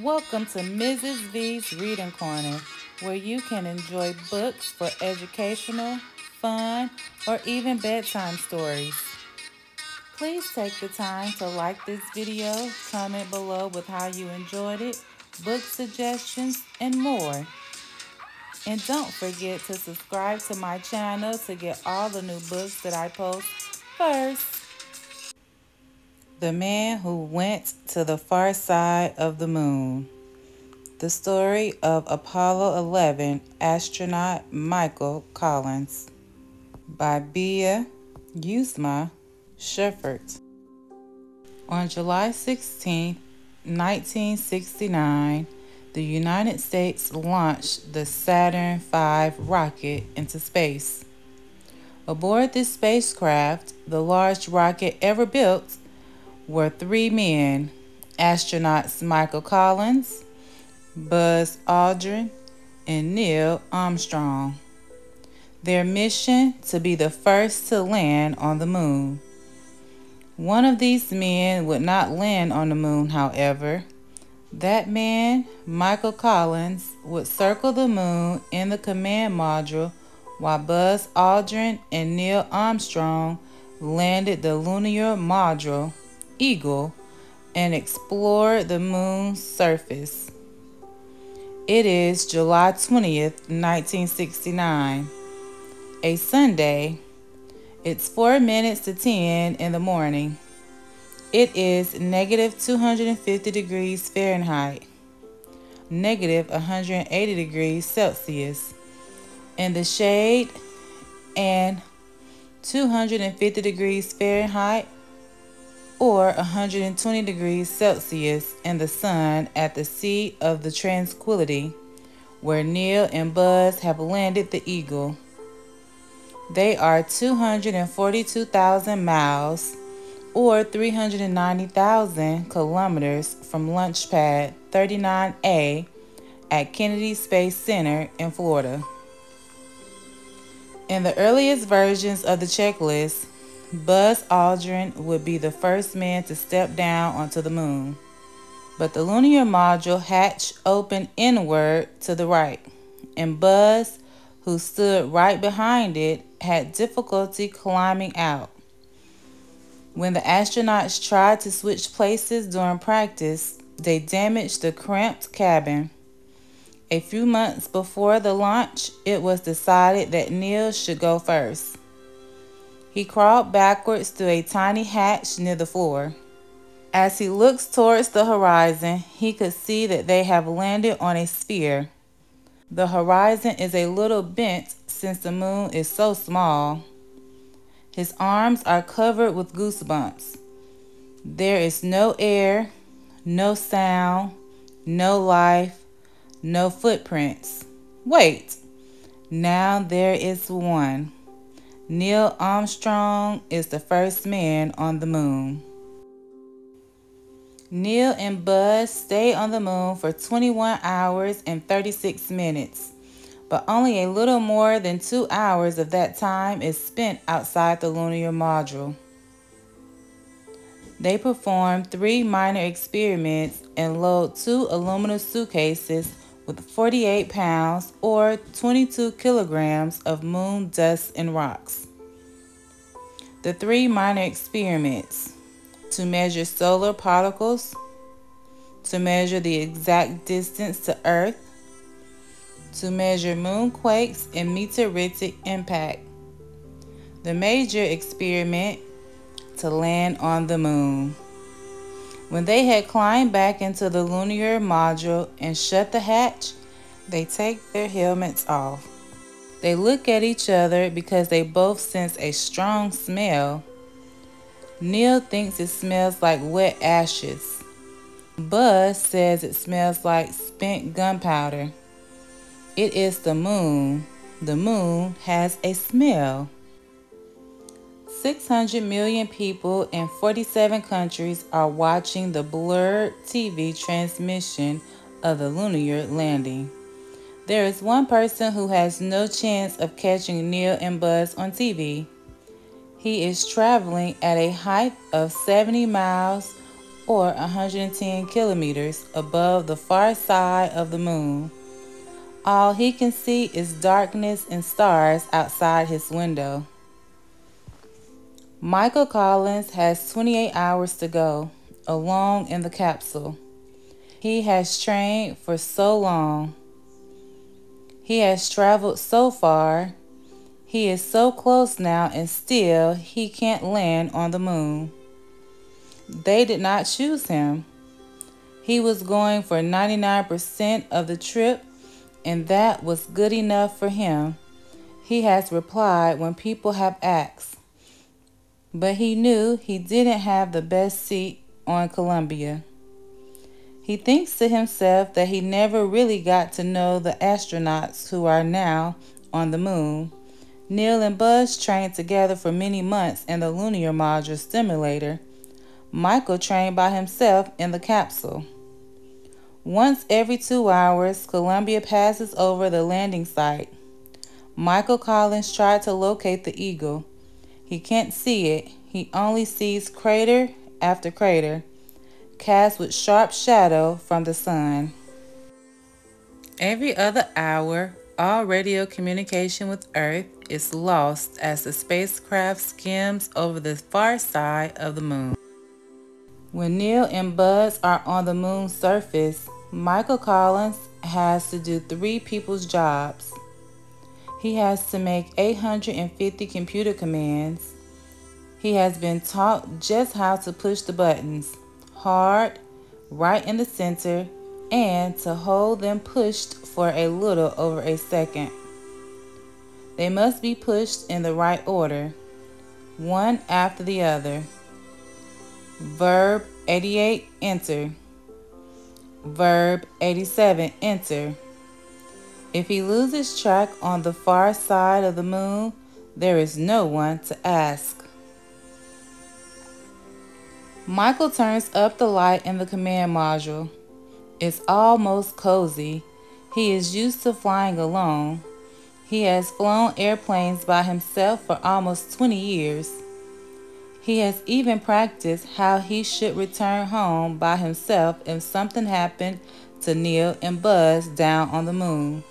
Welcome to Mrs. V's Reading Corner, where you can enjoy books for educational, fun, or even bedtime stories. Please take the time to like this video, comment below with how you enjoyed it, book suggestions, and more. And don't forget to subscribe to my channel to get all the new books that I post first. The Man Who Went to the Far Side of the Moon. The story of Apollo 11 astronaut Michael Collins by Uusma Schyffert. On July 16, 1969, the United States launched the Saturn V rocket into space. Aboard this spacecraft, the largest rocket ever built, were three men, astronauts Michael Collins, Buzz Aldrin, and Neil Armstrong. Their mission to be the first to land on the moon. One of these men would not land on the moon, however. That man, Michael Collins, would circle the moon in the command module while Buzz Aldrin and Neil Armstrong landed the lunar module, Eagle, and explored the moon's surface. It is July 20th, 1969, a Sunday. It's 4 minutes to 10 in the morning. It is negative 250 degrees Fahrenheit, negative 180 degrees Celsius in the shade, and 250 degrees Fahrenheit or 120 degrees Celsius in the sun at the Sea of the Tranquility, where Neil and Buzz have landed the Eagle. They are 242,000 miles or 390,000 kilometers from Launch Pad 39A at Kennedy Space Center in Florida. In the earliest versions of the checklist, Buzz Aldrin would be the first man to step down onto the moon. But the lunar module hatch opened inward to the right, and Buzz, who stood right behind it, had difficulty climbing out. When the astronauts tried to switch places during practice, they damaged the cramped cabin. A few months before the launch, it was decided that Neil should go first. He crawled backwards through a tiny hatch near the floor. As he looks towards the horizon, he could see that they have landed on a sphere. The horizon is a little bent since the moon is so small. His arms are covered with goosebumps. There is no air, no sound, no life, no footprints. Wait, now there is one. Neil Armstrong is the first man on the moon. Neil and Buzz stay on the moon for 21 hours and 36 minutes, but only a little more than 2 hours of that time is spent outside the lunar module. They perform 3 minor experiments and load 2 aluminum suitcases with 48 pounds or 22 kilograms of moon dust and rocks. The 3 minor experiments: to measure solar particles, to measure the exact distance to Earth, to measure moonquakes and meteoritic impact. The major experiment: to land on the moon. When they had climbed back into the lunar module and shut the hatch, they take their helmets off. They look at each other because they both sense a strong smell. Neil thinks it smells like wet ashes. Buzz says it smells like spent gunpowder. It is the moon. The moon has a smell. 600 million people in 47 countries are watching the blurred TV transmission of the lunar landing. There is one person who has no chance of catching Neil and Buzz on TV. He is traveling at a height of 70 miles or 110 kilometers above the far side of the moon. All he can see is darkness and stars outside his window. Michael Collins has 28 hours to go, alone in the capsule. He has trained for so long. He has traveled so far. He is so close now, and still he can't land on the moon. They did not choose him. He was going for 99% of the trip, and that was good enough for him. He has replied when people have asked. But he knew he didn't have the best seat on Columbia. He thinks to himself that he never really got to know the astronauts who are now on the moon. Neil and Buzz trained together for many months in the lunar module simulator. Michael trained by himself in the capsule. Once every 2 hours, Columbia passes over the landing site. Michael Collins tried to locate the Eagle. He can't see it. He only sees crater after crater, cast with sharp shadow from the sun. Every other hour, all radio communication with Earth is lost as the spacecraft skims over the far side of the moon. When Neil and Buzz are on the moon's surface, Michael Collins has to do 3 people's jobs. He has to make 850 computer commands. He has been taught just how to push the buttons, hard, right in the center, and to hold them pushed for a little over a second. They must be pushed in the right order, one after the other. Verb 88, enter. Verb 87, enter. If he loses track on the far side of the moon, there is no one to ask. Michael turns up the light in the command module. It's almost cozy. He is used to flying alone. He has flown airplanes by himself for almost 20 years. He has even practiced how he should return home by himself if something happened to Neil and Buzz down on the moon.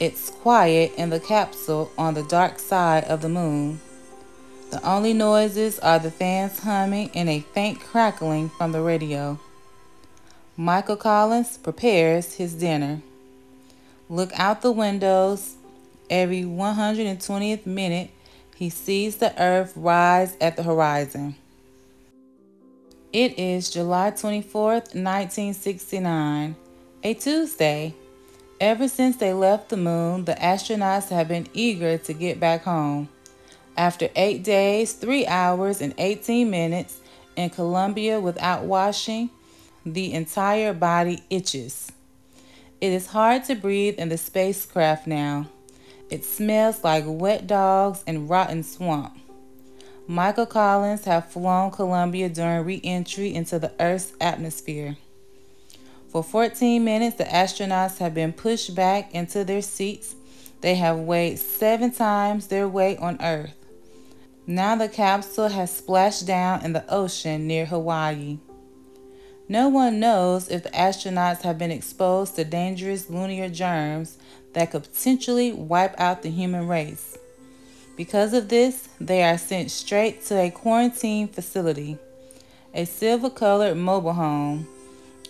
It's quiet in the capsule on the dark side of the moon. The only noises are the fans humming and a faint crackling from the radio. Michael Collins prepares his dinner. Look out the windows. Every 120th minute, he sees the Earth rise at the horizon. It is July 24th, 1969, a Tuesday. Ever since they left the moon, the astronauts have been eager to get back home. After 8 days, 3 hours, and 18 minutes in Columbia without washing, the entire body itches. It is hard to breathe in the spacecraft now. It smells like wet dogs and rotten swamp. Michael Collins have flown Columbia during re-entry into the Earth's atmosphere. For 14 minutes, the astronauts have been pushed back into their seats. They have weighed 7 times their weight on Earth. Now the capsule has splashed down in the ocean near Hawaii. No one knows if the astronauts have been exposed to dangerous lunar germs that could potentially wipe out the human race. Because of this, they are sent straight to a quarantine facility, a silver-colored mobile home.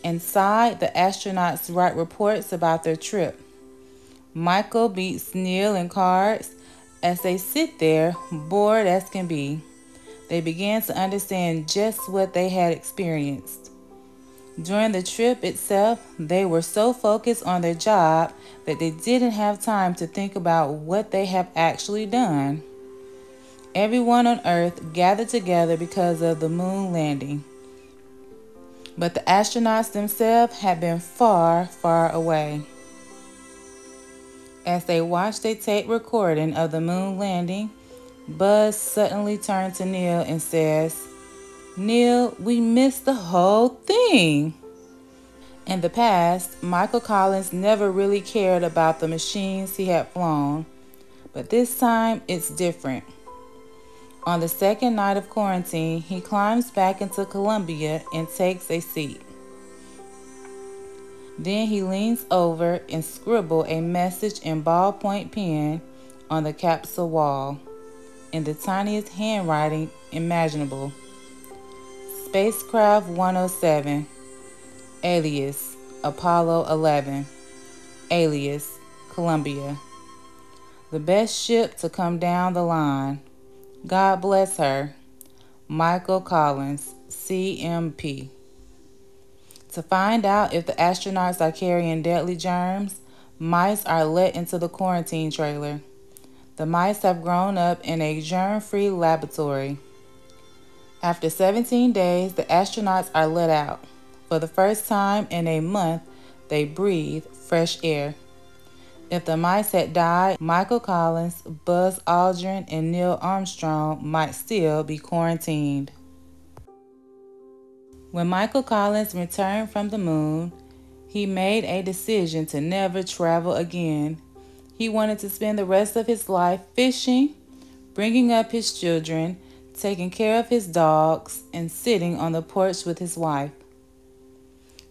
Inside, the astronauts write reports about their trip. Michael beats Neil in cards. As they sit there, bored as can be, they began to understand just what they had experienced. During the trip itself, they were so focused on their job that they didn't have time to think about what they have actually done. Everyone on Earth gathered together because of the moon landing. But the astronauts themselves had been far, far away. As they watched a tape recording of the moon landing, Buzz suddenly turned to Neil and says, "Neil, we missed the whole thing." In the past, Michael Collins never really cared about the machines he had flown, but this time it's different. On the second night of quarantine, he climbs back into Columbia and takes a seat. Then he leans over and scribbles a message in ballpoint pen on the capsule wall in the tiniest handwriting imaginable. Spacecraft 107, alias Apollo 11, alias Columbia. The best ship to come down the line. God bless her. Michael Collins, CMP. To find out if the astronauts are carrying deadly germs, mice are let into the quarantine trailer. The mice have grown up in a germ-free laboratory. After 17 days, the astronauts are let out. For the first time in a month, they breathe fresh air. If the mice had died, Michael Collins, Buzz Aldrin, and Neil Armstrong might still be quarantined. When Michael Collins returned from the moon, he made a decision to never travel again. He wanted to spend the rest of his life fishing, bringing up his children, taking care of his dogs, and sitting on the porch with his wife.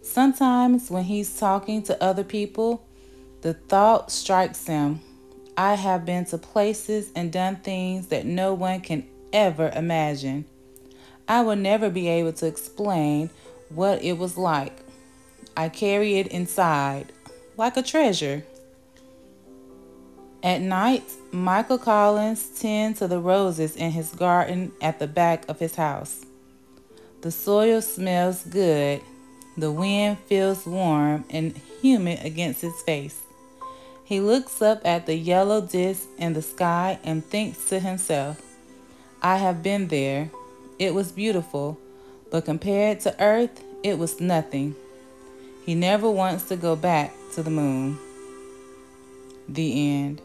Sometimes when he's talking to other people, the thought strikes him, I have been to places and done things that no one can ever imagine. I will never be able to explain what it was like. I carry it inside, like a treasure. At night, Michael Collins tends to the roses in his garden at the back of his house. The soil smells good. The wind feels warm and humid against his face. He looks up at the yellow disk in the sky and thinks to himself, I have been there. It was beautiful, but compared to Earth, it was nothing. He never wants to go back to the moon. The end.